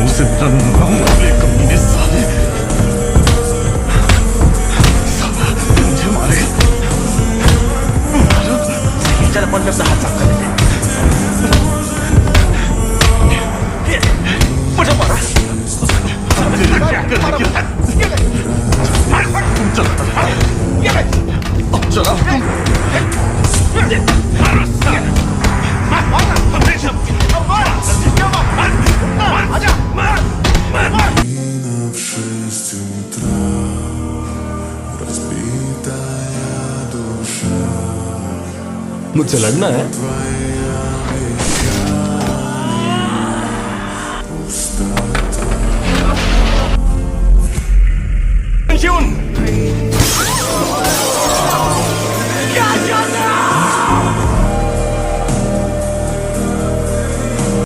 Muszę ten wiekom nie sami. Sama będzie marek. Cara pon sa haat saaf कर दे मुझे मारा В 6 утра разбитая душа. मुझसे लड़ना है Твои